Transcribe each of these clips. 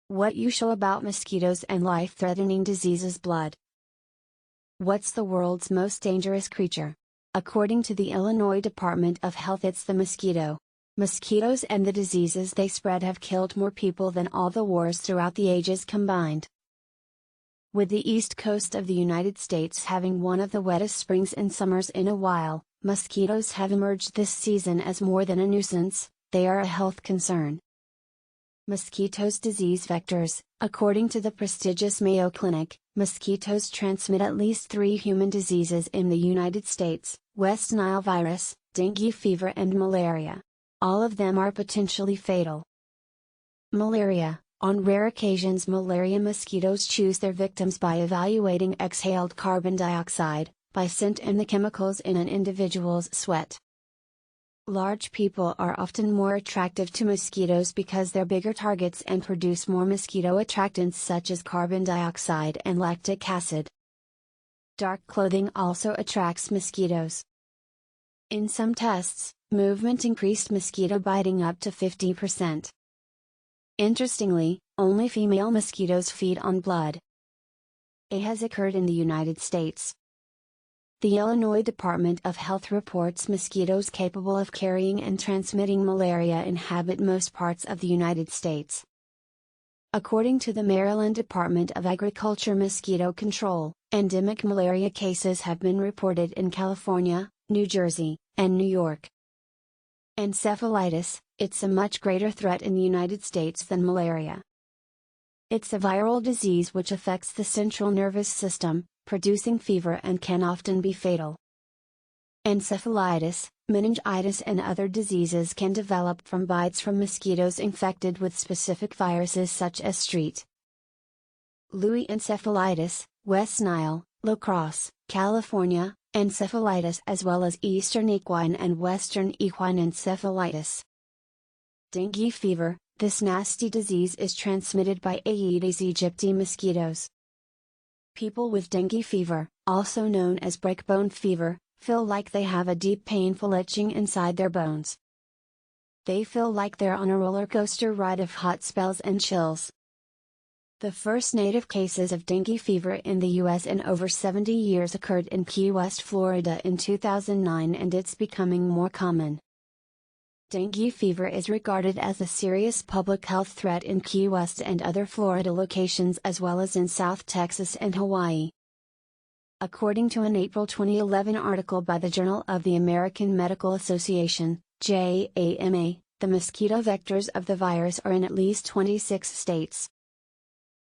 What you show about mosquitoes and life-threatening diseases. Blood. What's the world's most dangerous creature? According to the Illinois Department of Health, it's the mosquito. Mosquitoes and the diseases they spread have killed more people than all the wars throughout the ages combined. With the east coast of the United States having one of the wettest springs and summers in a while, mosquitoes have emerged this season as more than a nuisance, they are a health concern. Mosquitoes disease vectors. According to the prestigious Mayo Clinic, mosquitoes transmit at least 3 human diseases in the United States: West Nile virus, dengue fever and malaria. All of them are potentially fatal. Malaria. On rare occasions, malaria mosquitoes choose their victims by evaluating exhaled carbon dioxide, by scent and the chemicals in an individual's sweat. Large people are often more attractive to mosquitoes because they're bigger targets and produce more mosquito attractants such as carbon dioxide and lactic acid. Dark clothing also attracts mosquitoes. In some tests, movement increased mosquito biting up to 50%. Interestingly, only female mosquitoes feed on blood. It has occurred in the United States. The Illinois Department of Health reports mosquitoes capable of carrying and transmitting malaria inhabit most parts of the United States. According to the Maryland Department of Agriculture mosquito control, endemic malaria cases have been reported in California, New Jersey, and New York. Encephalitis. It's a much greater threat in the United States than malaria. It's a viral disease which affects the central nervous system, producing fever and can often be fatal. Encephalitis, meningitis and other diseases can develop from bites from mosquitoes infected with specific viruses such as street Louis encephalitis, West Nile, La Crosse, California, encephalitis, as well as Eastern equine and Western equine encephalitis. Dengue fever. This nasty disease is transmitted by Aedes aegypti mosquitoes. People with dengue fever, also known as breakbone fever, feel like they have a deep painful itching inside their bones. They feel like they're on a roller coaster ride of hot spells and chills. The first native cases of dengue fever in the U.S. in over 70 years occurred in Key West, Florida in 2009, and it's becoming more common. Dengue fever is regarded as a serious public health threat in Key West and other Florida locations, as well as in South Texas and Hawaii. According to an April 2011 article by the Journal of the American Medical Association, JAMA, the mosquito vectors of the virus are in at least 26 states.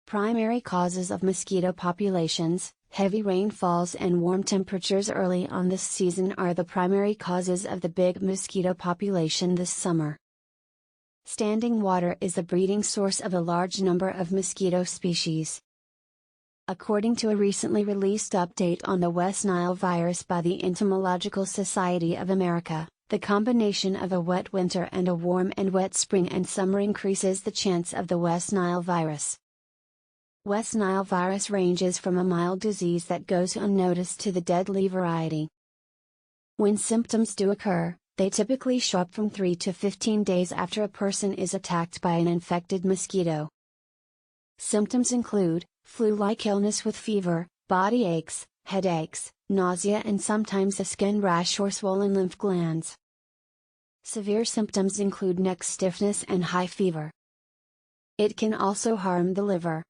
Primary causes of mosquito populations. Heavy rainfalls and warm temperatures early on this season are the primary causes of the big mosquito population this summer. Standing water is the breeding source of a large number of mosquito species. According to a recently released update on the West Nile virus by the Entomological Society of America, the combination of a wet winter and a warm and wet spring and summer increases the chance of the West Nile virus. West Nile virus ranges from a mild disease that goes unnoticed to the deadly variety. When symptoms do occur, they typically show up from 3 to 15 days after a person is attacked by an infected mosquito. Symptoms include flu-like illness with fever, body aches, headaches, nausea, and sometimes a skin rash or swollen lymph glands. Severe symptoms include neck stiffness and high fever. It can also harm the liver.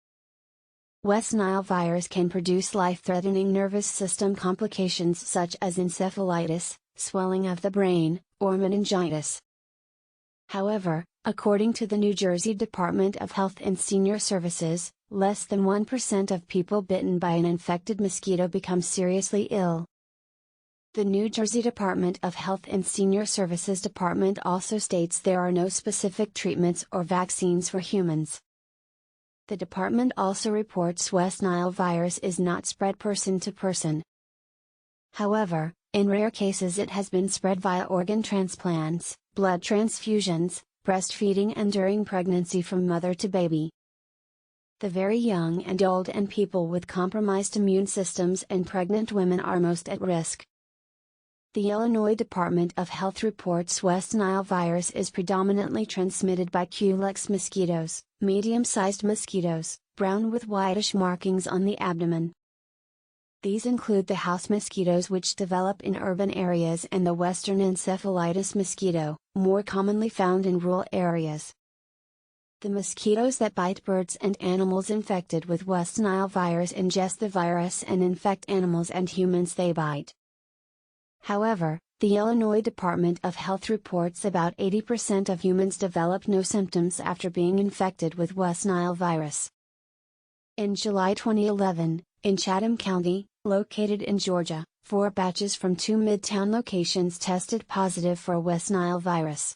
West Nile virus can produce life-threatening nervous system complications such as encephalitis, swelling of the brain, or meningitis. However, according to the New Jersey Department of Health and Senior Services, less than 1% of people bitten by an infected mosquito become seriously ill. The New Jersey Department of Health and Senior Services Department also states there are no specific treatments or vaccines for humans. The department also reports West Nile virus is not spread person to person. However, in rare cases it has been spread via organ transplants, blood transfusions, breastfeeding and during pregnancy from mother to baby. The very young and old and people with compromised immune systems and pregnant women are most at risk. The Illinois Department of Health reports West Nile virus is predominantly transmitted by Culex mosquitoes, medium-sized mosquitoes, brown with whitish markings on the abdomen. These include the house mosquitoes, which develop in urban areas, and the western encephalitis mosquito, more commonly found in rural areas. The mosquitoes that bite birds and animals infected with West Nile virus ingest the virus and infect animals and humans they bite. However, the Illinois Department of Health reports about 80% of humans develop no symptoms after being infected with West Nile virus. In July 2011, in Chatham County, located in Georgia, 4 batches from 2 Midtown locations tested positive for West Nile virus.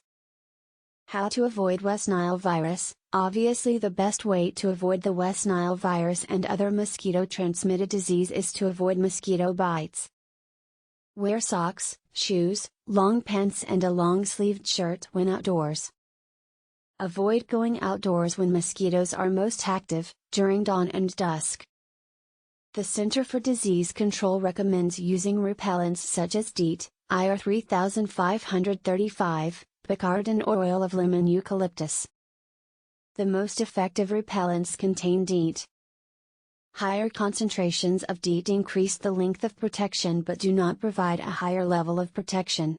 How to avoid West Nile virus? Obviously, the best way to avoid the West Nile virus and other mosquito-transmitted disease is to avoid mosquito bites. Wear socks, shoes, long pants and a long-sleeved shirt when outdoors. Avoid going outdoors when mosquitoes are most active, during dawn and dusk. The Center for Disease Control recommends using repellents such as DEET, IR 3535, Picard and oil of lemon eucalyptus. The most effective repellents contain DEET. Higher concentrations of DEET increase the length of protection but do not provide a higher level of protection.